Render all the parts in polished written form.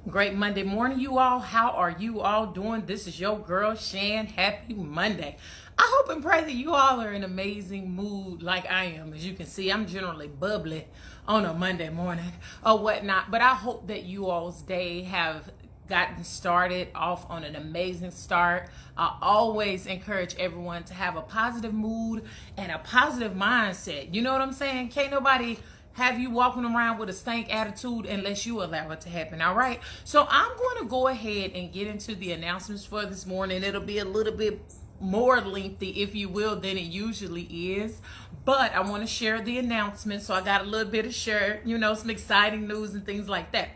Great Monday morning, you all. How are you all doing? This is your girl, Shan. Happy Monday. I hope and pray that you all are in amazing mood like I am. As you can see, I'm generally bubbly on a Monday morning or whatnot. But I hope that you all's day have gotten started off on an amazing start. I always encourage everyone to have a positive mood and a positive mindset. You know what I'm saying? Can't nobody have you walking around with a stank attitude unless you allow it to happen. All right, so I'm going to go ahead and get into the announcements for this morning. It'll be a little bit more lengthy, if you will, than it usually is, but I want to share the announcements. So I got a little bit of share, some exciting news and things like that.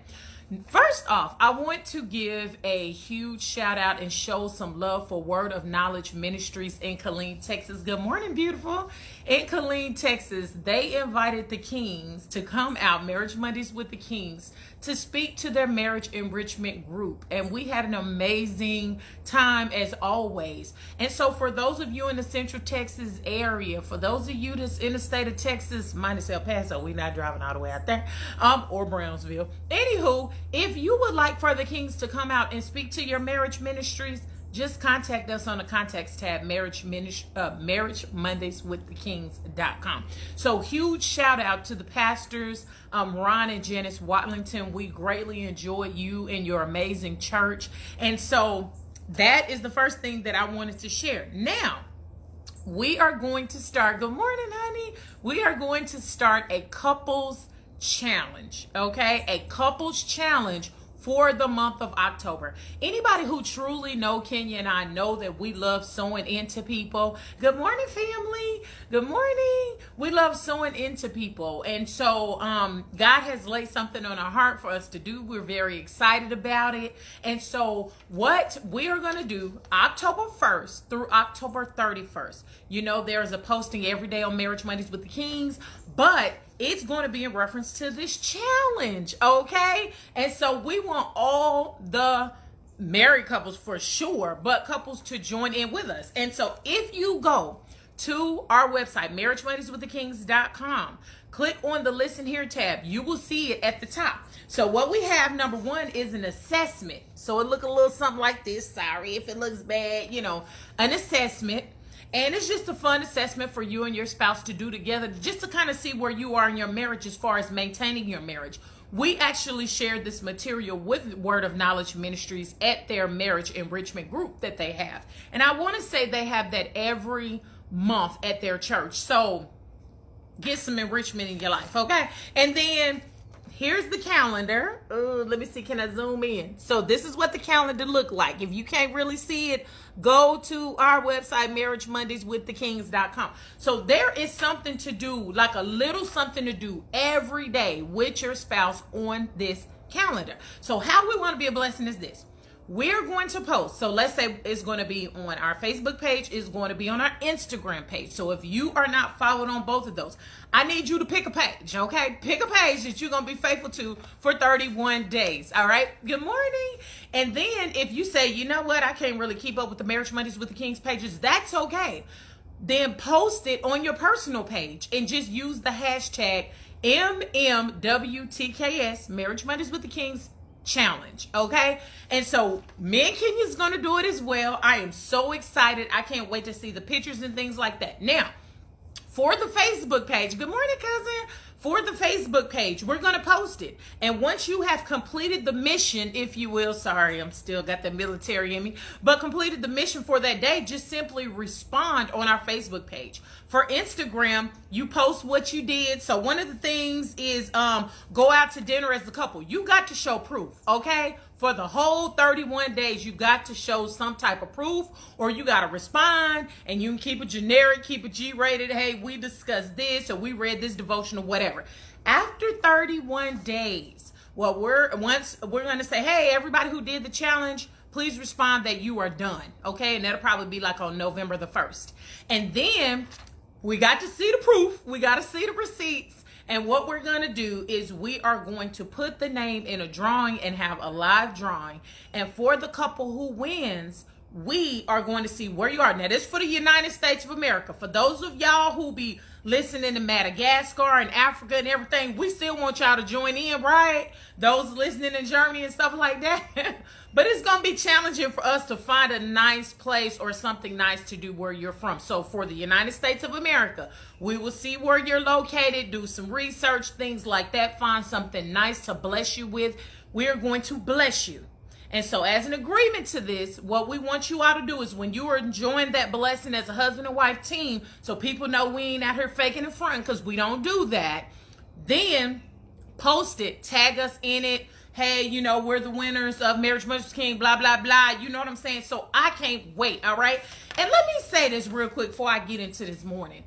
First off, I want to give a huge shout out and show some love for Word of Knowledge Ministries in Killeen, Texas. Good morning, beautiful. In Killeen, Texas, they invited the Kings to come out, Marriage Mondays with the Kings, to speak to their marriage enrichment group. And we had an amazing time as always. And so for those of you in the Central Texas area, for those of you that's in the state of Texas, minus El Paso, we're not driving all the way out there, or Brownsville. Anywho, if you would like for the Kings to come out and speak to your marriage ministries, just contact us on the contacts tab, Marriage Mondays with the Kings.com. So huge shout out to the pastors, Ron and Janice Watlington. We greatly enjoy you and your amazing church. And so that is the first thing that I wanted to share. Now, we are going to start, good morning, honey. We are going to start a couples challenge, okay? A couples challenge for the month of October. Anybody who truly know Kenya and I know that we love sewing into people. Good morning, family. Good morning. We love sewing into people. And so God has laid something on our heart for us to do. We're very excited about it. And so what we are going to do October 1st through October 31st, there's a posting every day on Marriage Mondays with the Kings, but it's going to be in reference to this challenge, okay? And so we want all the married couples for sure, but couples to join in with us. And so if you go to our website, marriagemondayswiththekings.com, click on the Listen Here tab, you will see it at the top. So what we have, number one, is an assessment. So it look a little something like this. Sorry if it looks bad, an assessment. And it's just a fun assessment for you and your spouse to do together, just to kind of see where you are in your marriage as far as maintaining your marriage. We actually shared this material with Word of Knowledge Ministries at their marriage enrichment group that they have. And I want to say they have that every month at their church. So get some enrichment in your life, okay? And then here's the calendar. Let me see, can I zoom in? So this is what the calendar look like. If you can't really see it, go to our website, marriagemondayswiththekings.com. So there is something to do, like a little something to do every day with your spouse on this calendar. So how we want to be a blessing is this. We're going to post. So let's say it's going to be on our Facebook page. It's going to be on our Instagram page. So if you are not followed on both of those, I need you to pick a page, okay? Pick a page that you're going to be faithful to for 31 days, all right? Good morning. And then if you say, you know what, I can't really keep up with the Marriage Mondays with the Kings pages, that's okay. Then post it on your personal page and just use the hashtag MMWTKS, Marriage Mondays with the Kings challenge, okay? And so me and Kenya's gonna do it as well. I am so excited. I can't wait to see the pictures and things like that. Now, for the Facebook page, good morning, cousin. For the Facebook page, we're going to post it. And once you have completed the mission, if you will, sorry, I'm still got the military in me, but completed the mission for that day, just simply respond on our Facebook page. For Instagram, you post what you did. So one of the things is go out to dinner as a couple. You got to show proof, okay? For the whole 31 days, you got to show some type of proof, or you got to respond, and you can keep it generic, keep it G-rated. Hey, we discussed this, or we read this devotional, whatever. After 31 days, we're going to say, hey, everybody who did the challenge, please respond that you are done, okay? And that'll probably be like on November the 1st. And then we got to see the proof. We got to see the receipts. And what we're going to do is we are going to put the name in a drawing and have a live drawing. And for the couple who wins, we are going to see where you are. Now, this is for the United States of America. For those of y'all who be listening to Madagascar and Africa and everything, we still want y'all to join in, right? Those listening in Germany and stuff like that. But it's going to be challenging for us to find a nice place or something nice to do where you're from. So for the United States of America, we will see where you're located, do some research, things like that, find something nice to bless you with. We're going to bless you. And so as an agreement to this, what we want you all to do is when you are enjoying that blessing as a husband and wife team, so people know we ain't out here faking and fronting, because we don't do that, then post it, tag us in it. Hey, you know, we're the winners of Marriage Money with the King, blah, blah, blah. You know what I'm saying? So I can't wait, all right? And let me say this real quick before I get into this morning.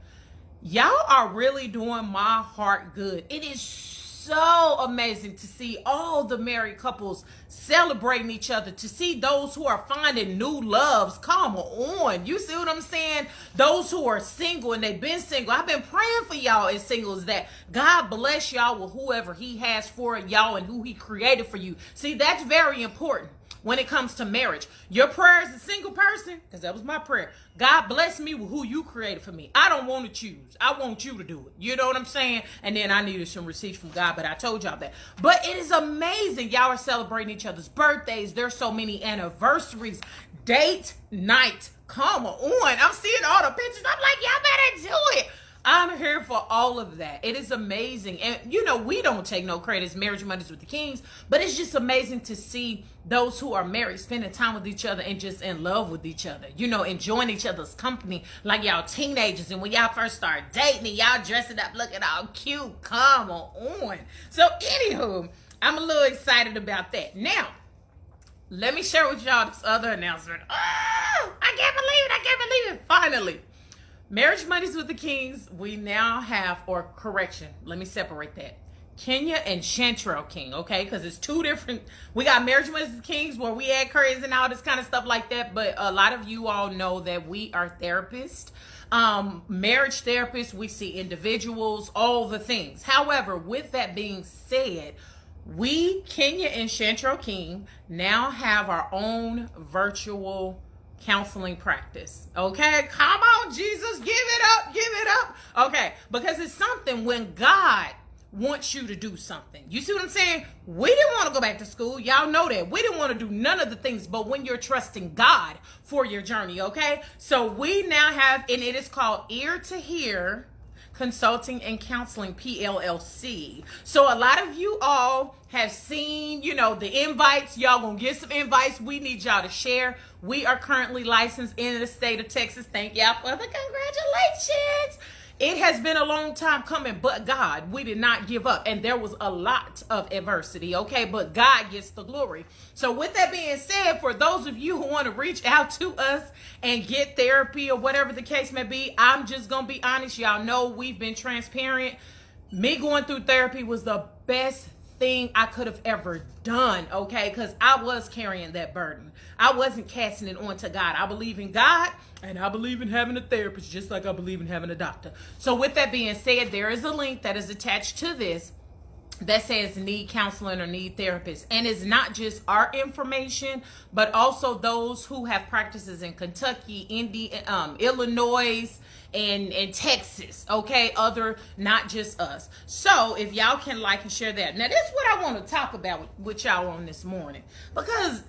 Y'all are really doing my heart good. It is so amazing to see all the married couples celebrating each other, to see those who are finding new loves. Come on. You see what I'm saying? Those who are single and they've been single. I've been praying for y'all as singles that God bless y'all with whoever he has for y'all and who he created for you. See, that's very important when it comes to marriage. Your prayer as a single person, because that was my prayer, God bless me with who you created for me. I don't want to choose. I want you to do it. You know what I'm saying? And then I needed some receipts from God, but I told y'all that. But it is amazing. Y'all are celebrating each other's birthdays. There's so many anniversaries, date night. Come on. I'm seeing all the pictures. I'm like, y'all better do it. I'm here for all of that. It is amazing. And, you know, we don't take no credit as Marriage Mondays with the Kings, but it's just amazing to see those who are married spending time with each other and just in love with each other, you know, enjoying each other's company like y'all teenagers. And when y'all first start dating, y'all dressing up looking all cute. Come on. So, anywho, I'm a little excited about that. Now, let me share with y'all this other announcement. Oh, I can't believe it. Finally. Marriage Mondays with the Kings, we now have, or correction, let me separate that. Kenya and Chantrell King, okay? Because it's two different. We got Marriage Mondays with the Kings where we add curries and all this kind of stuff like that. But a lot of you all know that we are therapists, marriage therapists. We see individuals, all the things. However, with that being said, we, Kenya and Chantrell King, now have our own virtual counseling practice. Okay, come on, Jesus, give it up. Okay, because it's something when God wants you to do something. You see what I'm saying? We didn't want to go back to school. Y'all know that. We didn't want to do none of the things, but when you're trusting God for your journey, okay? So we now have, and it is called Ear to Hear Consulting and Counseling, PLLC. So a lot of you all have seen, you know, the invites. Y'all gonna get some invites. We need y'all to share. We are currently licensed in the state of Texas. Thank y'all for the congratulations. It has been a long time coming, but God, we did not give up. And there was a lot of adversity, okay? But God gets the glory. So with that being said, for those of you who want to reach out to us and get therapy or whatever the case may be, I'm just going to be honest. Y'all know we've been transparent. Me going through therapy was the best thing I could have ever done, okay? Because I was carrying that burden. I wasn't casting it on to God. I believe in God, and I believe in having a therapist, just like I believe in having a doctor. So with that being said, there is a link that is attached to this that says need counseling or need therapist. And it's not just our information, but also those who have practices in Kentucky, Illinois, and Texas, okay? Other, not just us. So if y'all can like and share that. Now, this is what I want to talk about with y'all on this morning, because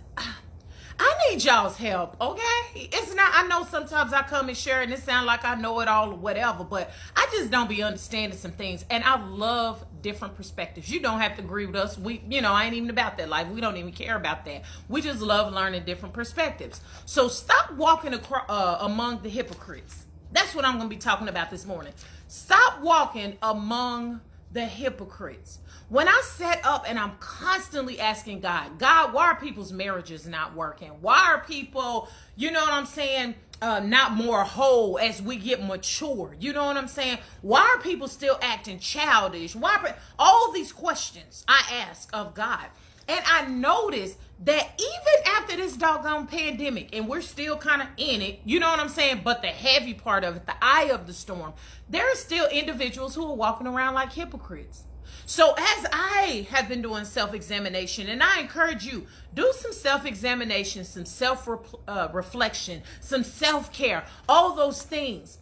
I need y'all's help, okay? It's not, I know sometimes I come and share and it sounds like I know it all or whatever, but I just don't be understanding some things. And I love different perspectives. You don't have to agree with us. We, you know, I ain't even about that life. We don't even care about that. We just love learning different perspectives. So stop walking among the hypocrites. That's what I'm going to be talking about this morning. Stop walking among the hypocrites. When I set up and I'm constantly asking God, why are people's marriages not working? Why are people, you know what I'm saying, not more whole as we get mature? You know what I'm saying? Why are people still acting childish? All these questions I ask of God. And I noticed that even after this doggone pandemic, and we're still kind of in it, you know what I'm saying? But the heavy part of it, the eye of the storm, there are still individuals who are walking around like hypocrites. So as I have been doing self-examination, and I encourage you, do some self-examination, some self-reflection, some self-care, all those things.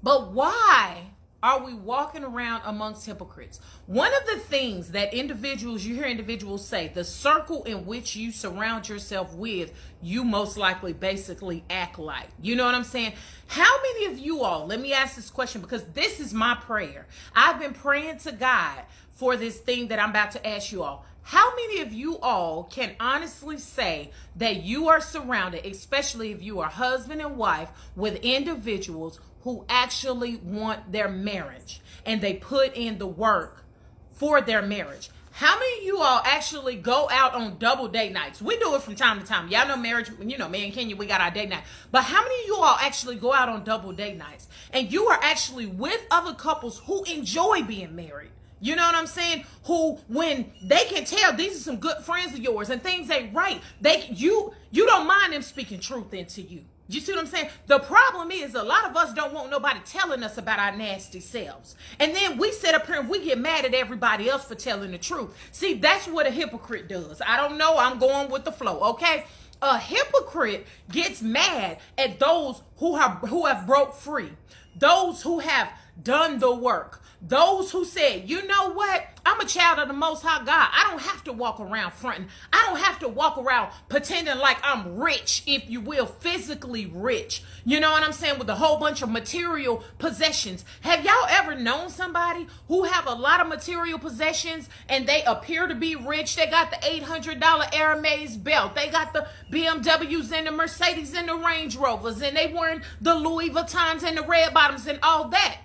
But why are we walking around amongst hypocrites? One of the things that you hear individuals say, the circle in which you surround yourself with, you most likely basically act like. You know what I'm saying? How many of you all, let me ask this question because this is my prayer. I've been praying to God for this thing that I'm about to ask you all. How many of you all can honestly say that you are surrounded, especially if you are husband and wife, with individuals who actually want their marriage and they put in the work for their marriage? How many of you all actually go out on double date nights? We do it from time to time. Y'all know marriage, me and Kenya, we got our date night. But how many of you all actually go out on double date nights and you are actually with other couples who enjoy being married? You know what I'm saying? Who, when they can tell these are some good friends of yours and things ain't right, you don't mind them speaking truth into you. You see what I'm saying? The problem is a lot of us don't want nobody telling us about our nasty selves. And then we sit up here and we get mad at everybody else for telling the truth. See, that's what a hypocrite does. I don't know. I'm going with the flow, okay? A hypocrite gets mad at those who have broke free, those who have done the work, those who said, you know what? I'm a child of the Most High God. I don't have to walk around fronting. I don't have to walk around pretending like I'm rich, if you will, physically rich. You know what I'm saying? With a whole bunch of material possessions. Have y'all ever known somebody who have a lot of material possessions and they appear to be rich? They got the $800 Hermes belt. They got the BMWs and the Mercedes and the Range Rovers, and they wearing the Louis Vuittons and the red bottoms and all that.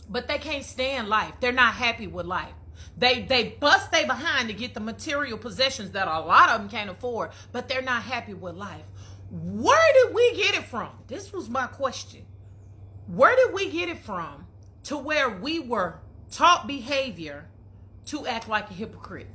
But they can't stand life. They're not happy with life. They bust they behind to get the material possessions that a lot of them can't afford, but they're not happy with life. Where did we get it from? This was my question. Where did we get it from to where we were taught behavior to act like a hypocrite?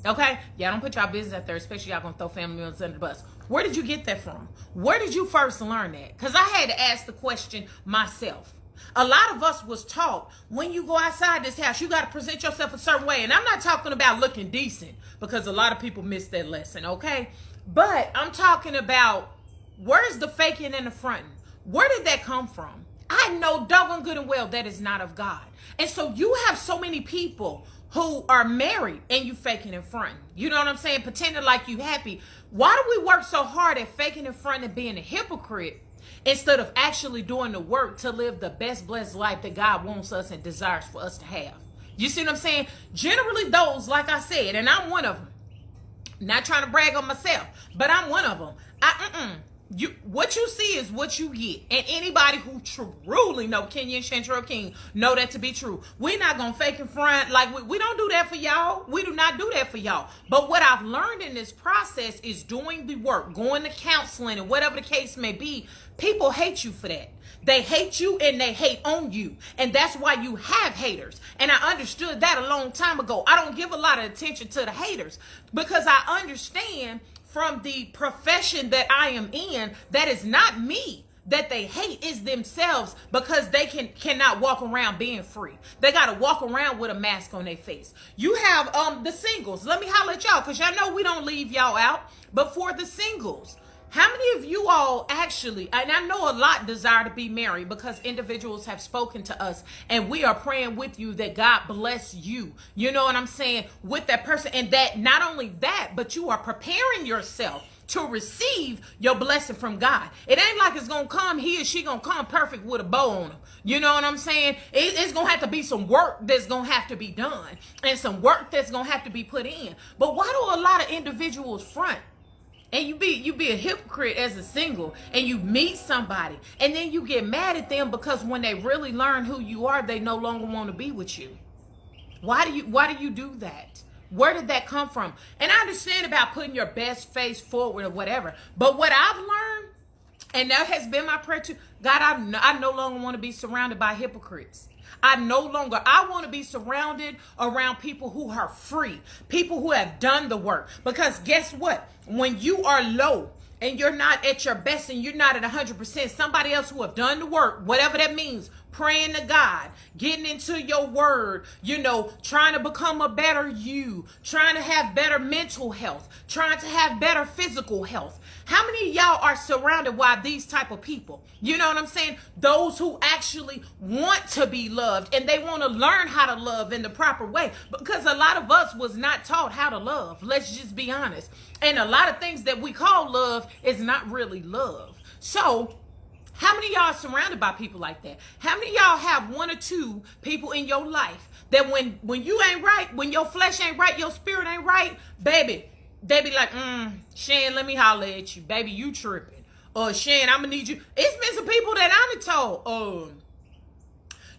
Okay? Y'all don't put y'all business out there, especially y'all gonna throw family members under the bus. Where did you get that from? Where did you first learn that? Because I had to ask the question myself. A lot of us was taught when you go outside this house, you got to present yourself a certain way. And I'm not talking about looking decent because a lot of people miss that lesson, okay? But I'm talking about where's the faking and the fronting? Where did that come from? I know doggone good and well that is not of God. And so you have so many people who are married and you faking and fronting. You know what I'm saying? Pretending like you happy. Why do we work so hard at faking and fronting and being a hypocrite instead of actually doing the work to live the best blessed life that God wants us and desires for us to have? You see what I'm saying? Generally those, like I said, and I'm one of them. Not trying to brag on myself, but I'm one of them. What you see is what you get. And anybody who truly know Kenya and Chantrell King know that to be true. We're not going to fake and front. Like, we don't do that for y'all. We do not do that for y'all. But what I've learned in this process is doing the work, going to counseling and whatever the case may be. People hate you for that. They hate you and they hate on you. And that's why you have haters. And I understood that a long time ago. I don't give a lot of attention to the haters because I understand from the profession that I am in, that is not me that they hate, is themselves, because they cannot walk around being free. They got to walk around with a mask on their face. You have the singles. Let me holler at y'all, because y'all know we don't leave y'all out. But for the singles, how many of you all actually, and I know a lot desire to be married because individuals have spoken to us and we are praying with you that God bless you. You know what I'm saying? With that person, and that not only that, but you are preparing yourself to receive your blessing from God. It ain't like it's going to come, he or she going to come perfect with a bow on them. You know what I'm saying? It's going to have to be some work that's going to have to be done and some work that's going to have to be put in. But why do a lot of individuals front? And you be a hypocrite as a single, and you meet somebody, and then you get mad at them because when they really learn who you are, they no longer want to be with you. Why do you do that? Where did that come from? And I understand about putting your best face forward or whatever, but what I've learned, and that has been my prayer too, God, I no longer want to be surrounded by hypocrites. I want to be surrounded around people who are free, people who have done the work. Because guess what? When you are low and you're not at your best and you're not at 100%, somebody else who have done the work, whatever that means, praying to God, getting into your word, trying to become a better you, trying to have better mental health, trying to have better physical health. How many of y'all are surrounded by these type of people? You know what I'm saying? Those who actually want to be loved and they want to learn how to love in the proper way, because a lot of us was not taught how to love. Let's just be honest. And a lot of things that we call love is not really love. So how many of y'all are surrounded by people like that? How many of y'all have one or two people in your life that when you ain't right, when your flesh ain't right, your spirit ain't right, baby, they be like, Shan, let me holler at you. Baby, you tripping. Or Shan, I'm going to need you. It's been some people that I done told,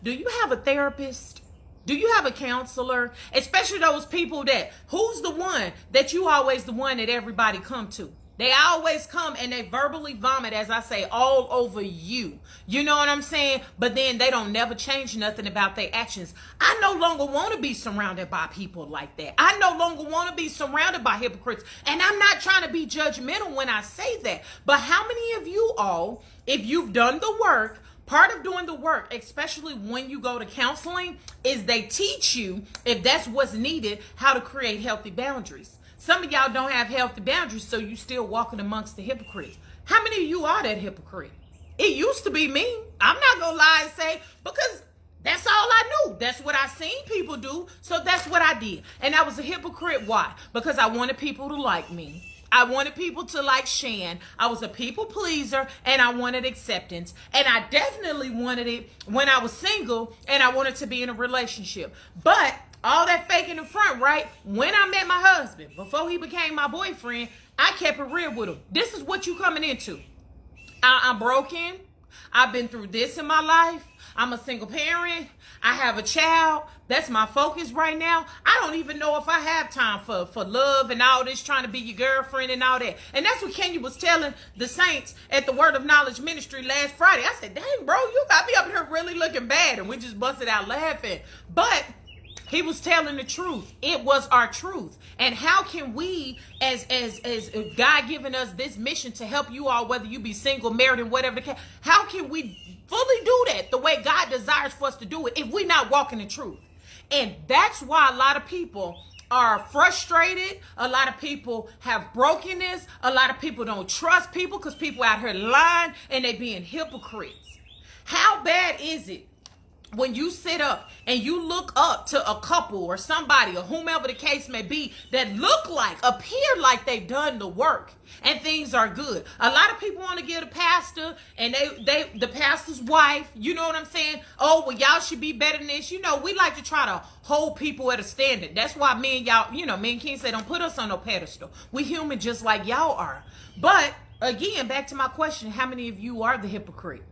do you have a therapist? Do you have a counselor? Especially those people who's the one that you always the one that everybody come to? They always come and they verbally vomit, as I say, all over you. You know what I'm saying? But then they don't never change nothing about their actions. I no longer want to be surrounded by people like that. I no longer want to be surrounded by hypocrites. And I'm not trying to be judgmental when I say that. But how many of you all, if you've done the work, part of doing the work, especially when you go to counseling, is they teach you, if that's what's needed, how to create healthy boundaries. Some of y'all don't have healthy boundaries, so you still walking amongst the hypocrites. How many of you are that hypocrite? It used to be me. I'm not going to lie and say, because that's all I knew. That's what I seen people do, so that's what I did. And I was a hypocrite. Why? Because I wanted people to like me. I wanted people to like Shan. I was a people pleaser, and I wanted acceptance. And I definitely wanted it when I was single, and I wanted to be in a relationship. But all that fake in the front, right? When I met my husband, before he became my boyfriend, I kept it real with him. This is what you coming into. I'm broken. I've been through this in my life. I'm a single parent. I have a child. That's my focus right now. I don't even know if I have time for love and all this, trying to be your girlfriend and all that. And that's what Kenya was telling the saints at the Word of Knowledge Ministry last Friday. I said, dang, bro, you got me up here really looking bad. And we just busted out laughing. But he was telling the truth. It was our truth. And how can we, as God giving us this mission to help you all, whether you be single, married, and whatever the case, how can we fully do that the way God desires for us to do it if we're not walking the truth? And that's why a lot of people are frustrated. A lot of people have brokenness. A lot of people don't trust people because people out here lying and they being hypocrites. How bad is it when you sit up and you look up to a couple or somebody or whomever the case may be that appear like they've done the work and things are good? A lot of people want to give the pastor and the pastor's wife, you know what I'm saying? Oh, well, y'all should be better than this. We like to try to hold people at a standard. That's why me and y'all, me and King say, don't put us on no pedestal. We human just like y'all are. But again, back to my question, how many of you are the hypocrite?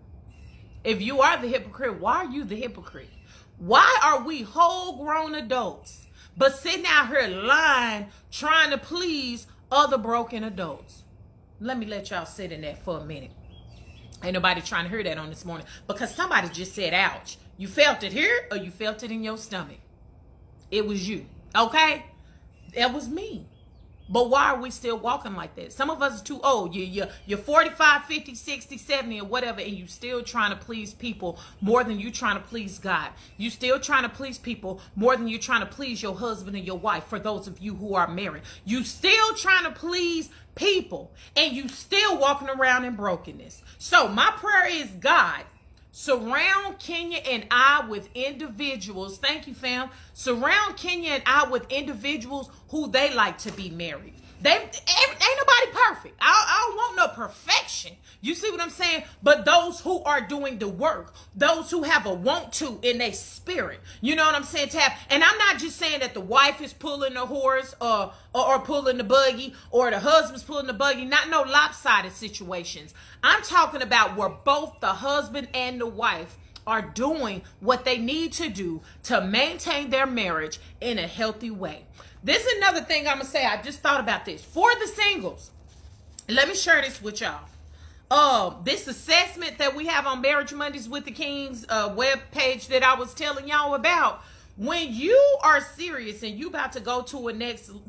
If you are the hypocrite, why are you the hypocrite? Why are we whole grown adults but sitting out here lying, trying to please other broken adults? Let me let y'all sit in that for a minute. Ain't nobody trying to hear that on this morning, because somebody just said, ouch. You felt it here or you felt it in your stomach. It was you, okay? That was me. But why are we still walking like that? Some of us are too old. You're 45, 50, 60, 70, or whatever, and you still trying to please people more than you trying to please God. You still trying to please people more than you're trying to please your husband and your wife, for those of you who are married. You still trying to please people, and you still walking around in brokenness. So my prayer is, God, surround Kenya and I with individuals. Thank you, fam. Surround Kenya and I with individuals who they like to be married. Ain't nobody perfect. I don't want no perfection. You see what I'm saying? But those who are doing the work, those who have a want to in their spirit, you know what I'm saying? And I'm not just saying that the wife is pulling the horse or pulling the buggy, or the husband's pulling the buggy. Not no lopsided situations. I'm talking about where both the husband and the wife are doing what they need to do to maintain their marriage in a healthy way. This is another thing I'm going to say. I just thought about this. For the singles, let me share this with y'all. This assessment that we have on Marriage Mondays with the Kings web page that I was telling y'all about. When you are serious and you about to go to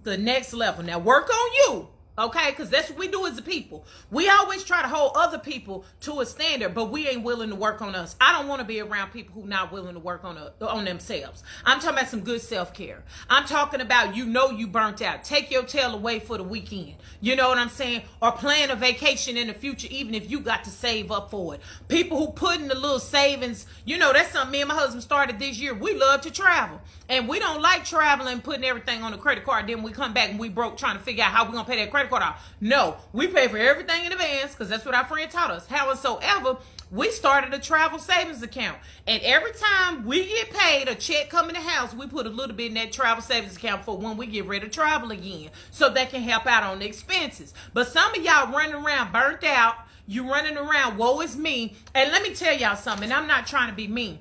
the next level, now work on you. Okay, because that's what we do as a people. We always try to hold other people to a standard, but we ain't willing to work on us. I don't want to be around people who not willing to work on themselves. I'm talking about some good self-care. I'm talking about, you burnt out. Take your tail away for the weekend. You know what I'm saying? Or plan a vacation in the future, even if you got to save up for it. People who put in the little savings, that's something me and my husband started this year. We love to travel. And we don't like traveling, putting everything on the credit card. Then we come back and we broke trying to figure out how we're going to pay that credit card off. No, we pay for everything in advance because that's what our friend taught us. Howsoever, we started a travel savings account. And every time we get paid, a check come in the house, we put a little bit in that travel savings account for when we get ready to travel again. So that can help out on the expenses. But some of y'all running around burnt out. You running around, woe is me. And let me tell y'all something. I'm not trying to be mean.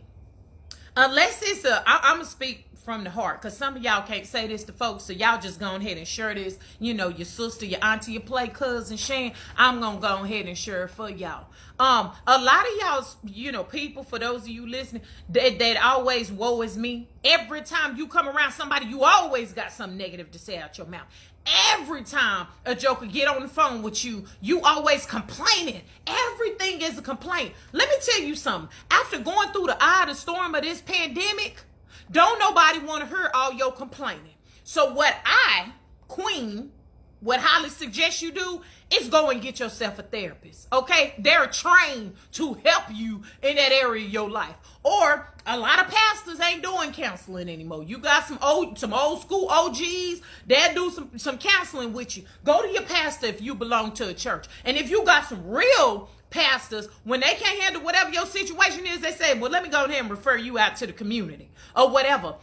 Unless it's I'm going to speak from the heart, because some of y'all can't say this to folks, so y'all just go ahead and share this. Your sister, your auntie, your play cousin Shan, I'm gonna go ahead and share it for y'all. A lot of y'all, people, for those of you listening, that always woe is me. Every time you come around somebody, you always got something negative to say out your mouth. Every time a joker get on the phone with you, you always complaining. Everything is a complaint. Let me tell you something. After going through the eye of the storm of this pandemic, don't nobody want to hear all your complaining. So what I, Queen, would highly suggest you do is go and get yourself a therapist. Okay? They're trained to help you in that area of your life. Or a lot of pastors ain't doing counseling anymore. You got some old school OGs that do some counseling with you. Go to your pastor if you belong to a church. And if you got some real pastors, when they can't handle whatever your situation is, they say, well, let me go ahead and refer you out to the community or whatever.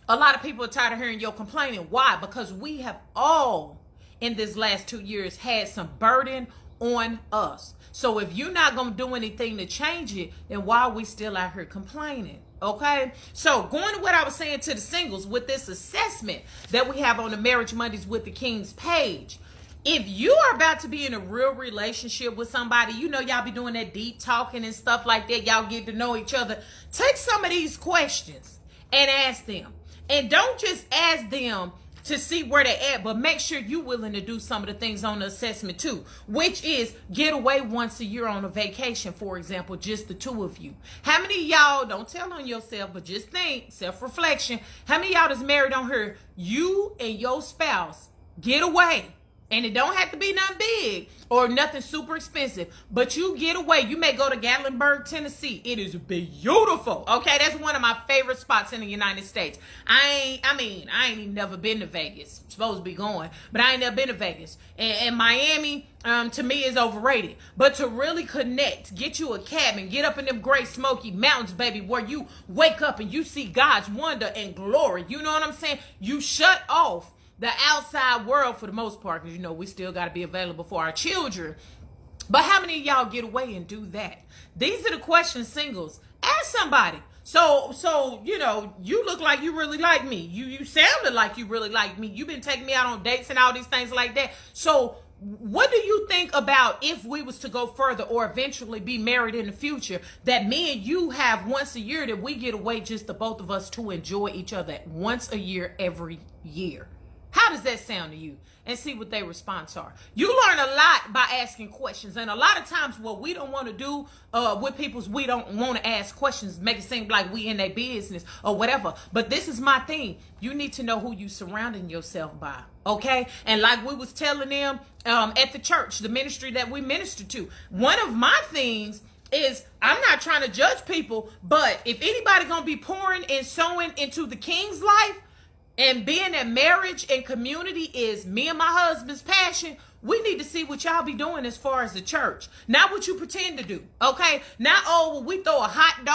A lot of people are tired of hearing your complaining. Why? Because we have all in this last 2 years had some burden on us. So if you're not going to do anything to change it, then why are we still out here complaining? Okay, so going to what I was saying to the singles with this assessment that we have on the Marriage Mondays with the Kings page. If you are about to be in a real relationship with somebody, y'all be doing that deep talking and stuff like that. Y'all get to know each other. Take some of these questions and ask them. And don't just ask them to see where they at, but make sure you're willing to do some of the things on the assessment too, which is get away once a year on a vacation, for example, just the two of you. How many of y'all, don't tell on yourself, but just think, self-reflection, how many of y'all that's married on here, you and your spouse get away? And it don't have to be nothing big or nothing super expensive, but you get away. You may go to Gatlinburg, Tennessee. It is beautiful. Okay, that's one of my favorite spots in the United States. I ain't even never been to Vegas. I'm supposed to be going, but I ain't never been to Vegas. And Miami, to me, is overrated. But to really connect, get you a cabin, get up in them great Smoky Mountains, baby, where you wake up and you see God's wonder and glory. You know what I'm saying? You shut off the outside world for the most part, because we still got to be available for our children. But how many of y'all get away and do that? These are the questions, singles. Ask somebody. So you look like you really like me. You sounded like you really like me. You've been taking me out on dates and all these things like that. So what do you think about if we was to go further or eventually be married in the future, that me and you have once a year that we get away, just the both of us, to enjoy each other once a year, every year? How does that sound to you? And see what their response are. You learn a lot by asking questions. And a lot of times what we don't want to do with people's, we don't want to ask questions, make it seem like we in their business or whatever. But this is my thing. You need to know who you surrounding yourself by. Okay? And like we was telling them at the church, the ministry that we minister to, one of my things is, I'm not trying to judge people, but if anybody gonna be pouring and sowing into the King's life, and being that marriage and community is me and my husband's passion, we need to see what y'all be doing as far as the church. Not what you pretend to do, okay? Not, we throw a hot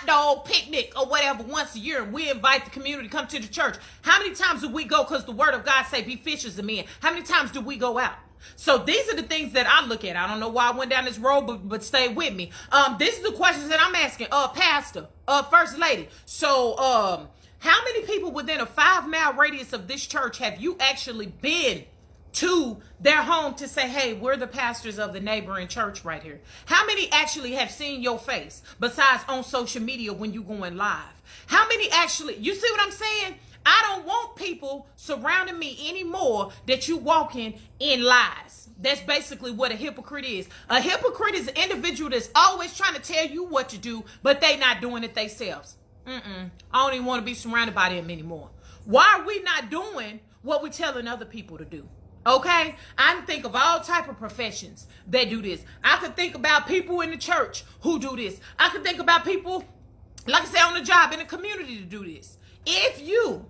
dog picnic or whatever once a year and we invite the community to come to the church. How many times do we go because the word of God say be fishers of men? How many times do we go out? So these are the things that I look at. I don't know why I went down this road, but stay with me. These are the questions that I'm asking. Pastor, First Lady. So how many people within a 5-mile radius of this church have you actually been to their home to say, hey, we're the pastors of the neighboring church right here? How many actually have seen your face besides on social media when you going live? How many actually, you see what I'm saying? I don't want people surrounding me anymore that you walking in lies. That's basically what a hypocrite is. A hypocrite is an individual that's always trying to tell you what to do, but they not doing it themselves. I don't even want to be surrounded by them anymore. Why are we not doing what we're telling other people to do? Okay? I can think of all type of professions that do this. I could think about people in the church who do this. I could think about people, like I said, on the job, in the community to do this. If you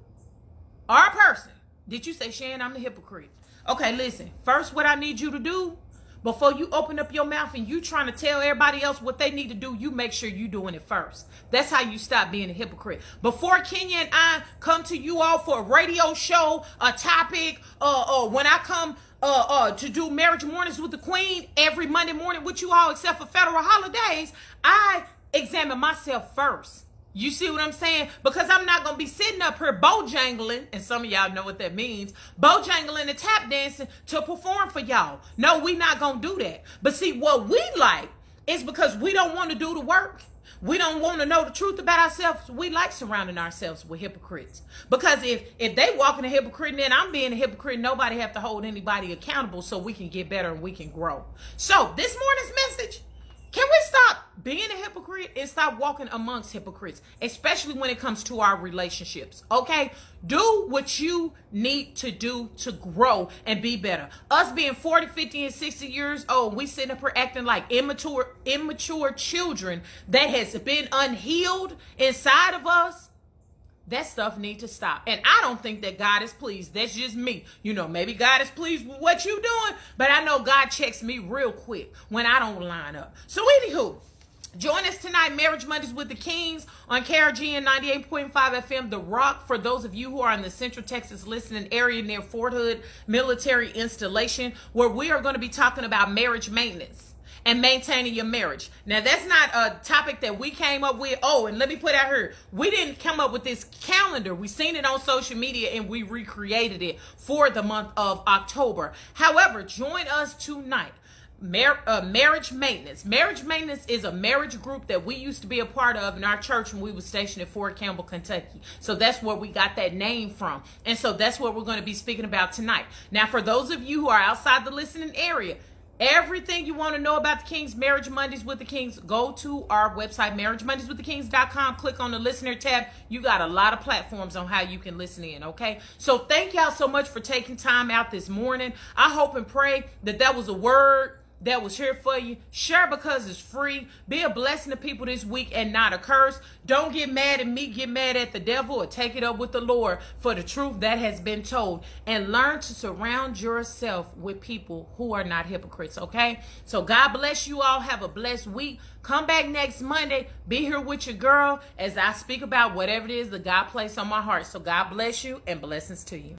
are a person, did you say, Shan, I'm the hypocrite? Okay, listen. First, what I need you to do, before you open up your mouth and you trying to tell everybody else what they need to do, you make sure you doing it first. That's how you stop being a hypocrite. Before Kenya and I come to you all for a radio show, a topic, when I come to do Marriage Mornings with the Queen every Monday morning with you all except for federal holidays, I examine myself first. You see what I'm saying? Because I'm not going to be sitting up here bojangling, and some of y'all know what that means, bojangling and tap dancing to perform for y'all. No, we not going to do that. But see, what we like is because we don't want to do the work. We don't want to know the truth about ourselves. We like surrounding ourselves with hypocrites. Because if they walking a hypocrite and then I'm being a hypocrite, nobody have to hold anybody accountable so we can get better and we can grow. So this morning's message, can we stop being a hypocrite and stop walking amongst hypocrites, especially when it comes to our relationships? Okay? Do what you need to do to grow and be better. Us being 40, 50, and 60 years old, we sitting up here acting like immature children that has been unhealed inside of us. That stuff need to stop. And I don't think that God is pleased. That's just me. You know, maybe God is pleased with what you doing, but I know God checks me real quick when I don't line up. So anywho, join us tonight, Marriage Mondays with the Kings on KRGN 98.5 FM, The Rock, for those of you who are in the Central Texas listening area near Fort Hood Military Installation, where we are going to be talking about marriage maintenance and maintaining your marriage. Now, that's not a topic that we came up with. Oh, and let me put out here, we didn't come up with this calendar. We seen it on social media and we recreated it for the month of October. However, join us tonight. Marriage maintenance. Marriage maintenance is a marriage group that we used to be a part of in our church when we were stationed at Fort Campbell, Kentucky. So that's where we got that name from. And so that's what we're going to be speaking about tonight. Now, for those of you who are outside the listening area, everything you want to know about the Kings, Marriage Mondays with the Kings, go to our website, marriagemondayswiththekings.com. Click on the listener tab. You got a lot of platforms on how you can listen in, okay? So thank y'all so much for taking time out this morning. I hope and pray that that was a word that was here for you. Share because it's free. Be a blessing to people this week and not a curse. Don't get mad at me, get mad at the devil, or take it up with the Lord for the truth that has been told. And learn to surround yourself with people who are not hypocrites, okay? So God bless you all. Have a blessed week. Come back next Monday. Be here with your girl as I speak about whatever it is that God placed on my heart. So God bless you and blessings to you.